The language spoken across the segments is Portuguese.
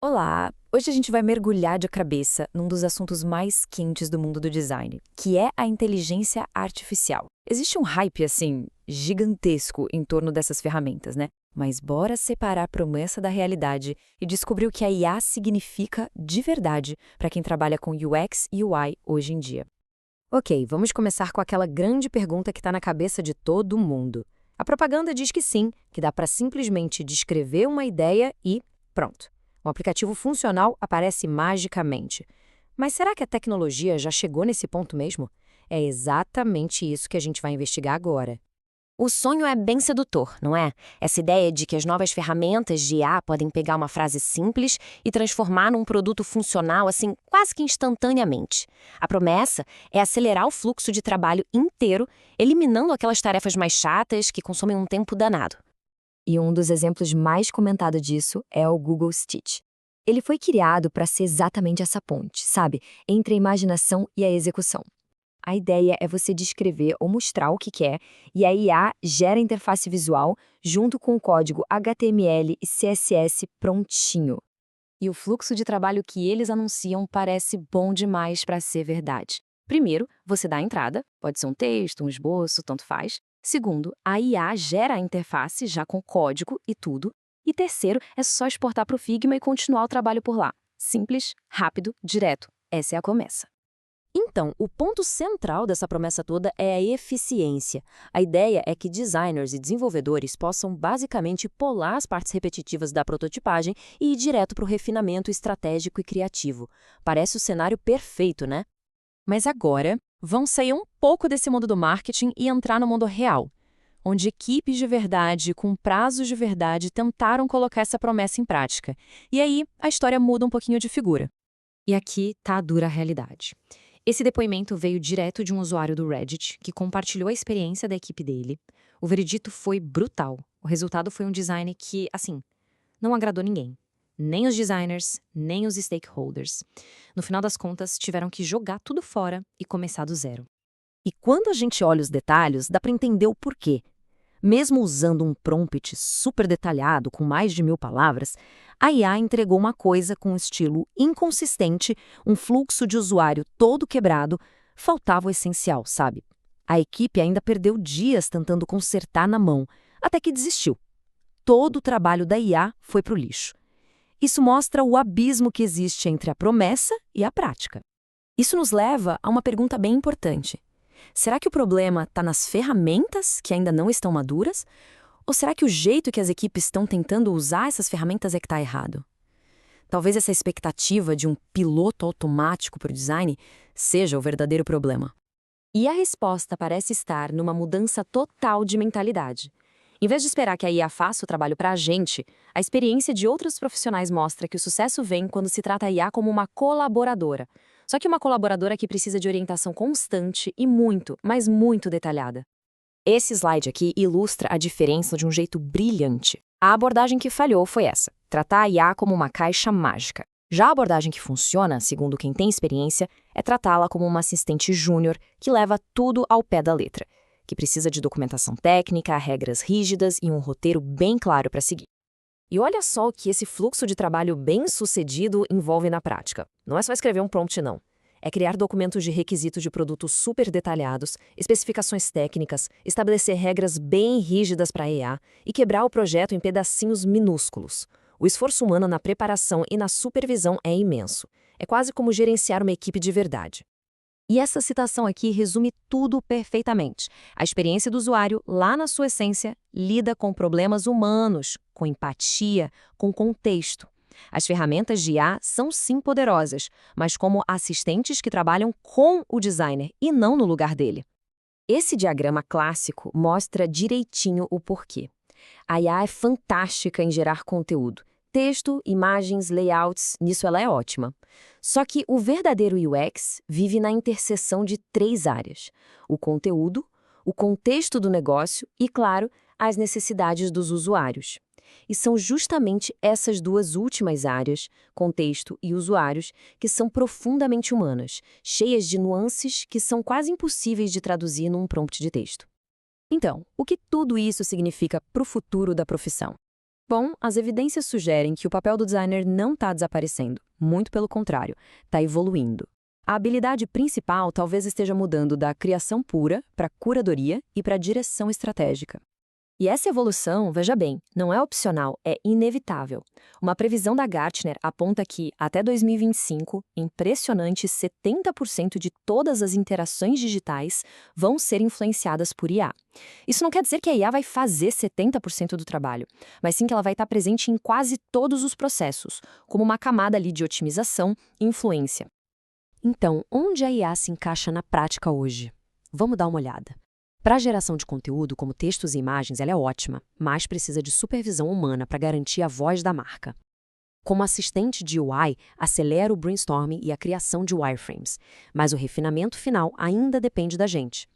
Olá! Hoje a gente vai mergulhar de cabeça num dos assuntos mais quentes do mundo do design, que é a inteligência artificial. Existe um hype, assim, gigantesco em torno dessas ferramentas, né? Mas bora separar a promessa da realidade e descobrir o que a IA significa de verdade para quem trabalha com UX e UI hoje em dia. Ok, vamos começar com aquela grande pergunta que está na cabeça de todo mundo. A propaganda diz que sim, que dá para simplesmente descrever uma ideia e pronto. Um aplicativo funcional aparece magicamente. Mas será que a tecnologia já chegou nesse ponto mesmo? É exatamente isso que a gente vai investigar agora. O sonho é bem sedutor, não é? Essa ideia de que as novas ferramentas de IA podem pegar uma frase simples e transformar num produto funcional assim, quase que instantaneamente. A promessa é acelerar o fluxo de trabalho inteiro, eliminando aquelas tarefas mais chatas que consomem um tempo danado. E um dos exemplos mais comentados disso é o Google Stitch. Ele foi criado para ser exatamente essa ponte, sabe, entre a imaginação e a execução. A ideia é você descrever ou mostrar o que quer, e a IA gera a interface visual junto com o código HTML e CSS prontinho. E o fluxo de trabalho que eles anunciam parece bom demais para ser verdade. Primeiro, você dá a entrada, pode ser um texto, um esboço, tanto faz. Segundo, a IA gera a interface já com código e tudo. E terceiro, é só exportar para o Figma e continuar o trabalho por lá. Simples, rápido, direto. Essa é a promessa. Então, o ponto central dessa promessa toda é a eficiência. A ideia é que designers e desenvolvedores possam basicamente pular as partes repetitivas da prototipagem e ir direto para o refinamento estratégico e criativo. Parece o cenário perfeito, né? Mas agora, vamos sair um pouco desse mundo do marketing e entrar no mundo real, onde equipes de verdade, com prazos de verdade, tentaram colocar essa promessa em prática. E aí, a história muda um pouquinho de figura. E aqui tá a dura realidade. Esse depoimento veio direto de um usuário do Reddit que compartilhou a experiência da equipe dele. O veredito foi brutal. O resultado foi um design que, assim, não agradou ninguém. Nem os designers, nem os stakeholders. No final das contas, tiveram que jogar tudo fora e começar do zero. E quando a gente olha os detalhes, dá para entender o porquê. Mesmo usando um prompt super detalhado, com mais de 1.000 palavras, a IA entregou uma coisa com um estilo inconsistente, um fluxo de usuário todo quebrado, faltava o essencial, sabe? A equipe ainda perdeu dias tentando consertar na mão, até que desistiu. Todo o trabalho da IA foi para o lixo. Isso mostra o abismo que existe entre a promessa e a prática. Isso nos leva a uma pergunta bem importante. Será que o problema está nas ferramentas que ainda não estão maduras? Ou será que o jeito que as equipes estão tentando usar essas ferramentas é que está errado? Talvez essa expectativa de um piloto automático para o design seja o verdadeiro problema. E a resposta parece estar numa mudança total de mentalidade. Em vez de esperar que a IA faça o trabalho para a gente, a experiência de outros profissionais mostra que o sucesso vem quando se trata a IA como uma colaboradora. Só que uma colaboradora que precisa de orientação constante e muito, mas muito detalhada. Esse slide aqui ilustra a diferença de um jeito brilhante. A abordagem que falhou foi essa: tratar a IA como uma caixa mágica. Já a abordagem que funciona, segundo quem tem experiência, é tratá-la como uma assistente júnior que leva tudo ao pé da letra, que precisa de documentação técnica, regras rígidas e um roteiro bem claro para seguir. E olha só o que esse fluxo de trabalho bem-sucedido envolve na prática. Não é só escrever um prompt, não. É criar documentos de requisitos de produtos super detalhados, especificações técnicas, estabelecer regras bem rígidas para a EA e quebrar o projeto em pedacinhos minúsculos. O esforço humano na preparação e na supervisão é imenso. É quase como gerenciar uma equipe de verdade. E essa citação aqui resume tudo perfeitamente. A experiência do usuário, lá na sua essência, lida com problemas humanos, com empatia, com contexto. As ferramentas de IA são sim poderosas, mas como assistentes que trabalham com o designer e não no lugar dele. Esse diagrama clássico mostra direitinho o porquê. A IA é fantástica em gerar conteúdo. Texto, imagens, layouts, nisso ela é ótima. Só que o verdadeiro UX vive na interseção de 3 áreas: o conteúdo, o contexto do negócio e, claro, as necessidades dos usuários. E são justamente essas duas últimas áreas, contexto e usuários, que são profundamente humanas, cheias de nuances que são quase impossíveis de traduzir num prompt de texto. Então, o que tudo isso significa para o futuro da profissão? Bom, as evidências sugerem que o papel do designer não está desaparecendo, muito pelo contrário, está evoluindo. A habilidade principal talvez esteja mudando da criação pura para curadoria e para direção estratégica. E essa evolução, veja bem, não é opcional, é inevitável. Uma previsão da Gartner aponta que, até 2025, impressionantes 70% de todas as interações digitais vão ser influenciadas por IA. Isso não quer dizer que a IA vai fazer 70% do trabalho, mas sim que ela vai estar presente em quase todos os processos, como uma camada ali de otimização e influência. Então, onde a IA se encaixa na prática hoje? Vamos dar uma olhada. Para a geração de conteúdo, como textos e imagens, ela é ótima, mas precisa de supervisão humana para garantir a voz da marca. Como assistente de UI, acelera o brainstorming e a criação de wireframes, mas o refinamento final ainda depende da gente.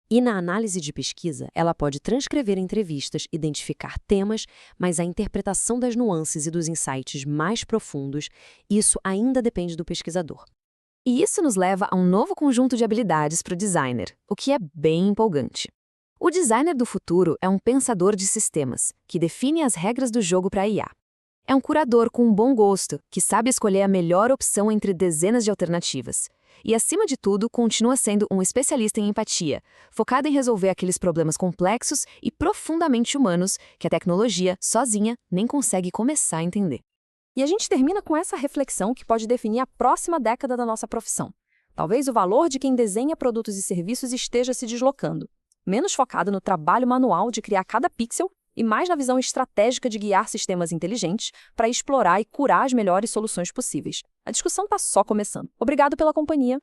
E na análise de pesquisa, ela pode transcrever entrevistas, identificar temas, mas a interpretação das nuances e dos insights mais profundos, isso ainda depende do pesquisador. E isso nos leva a um novo conjunto de habilidades para o designer, o que é bem empolgante. O designer do futuro é um pensador de sistemas, que define as regras do jogo para a IA. É um curador com um bom gosto, que sabe escolher a melhor opção entre dezenas de alternativas. E, acima de tudo, continua sendo um especialista em empatia, focado em resolver aqueles problemas complexos e profundamente humanos que a tecnologia, sozinha, nem consegue começar a entender. E a gente termina com essa reflexão que pode definir a próxima década da nossa profissão. Talvez o valor de quem desenha produtos e serviços esteja se deslocando, menos focado no trabalho manual de criar cada pixel e mais na visão estratégica de guiar sistemas inteligentes para explorar e curar as melhores soluções possíveis. A discussão está só começando. Obrigado pela companhia.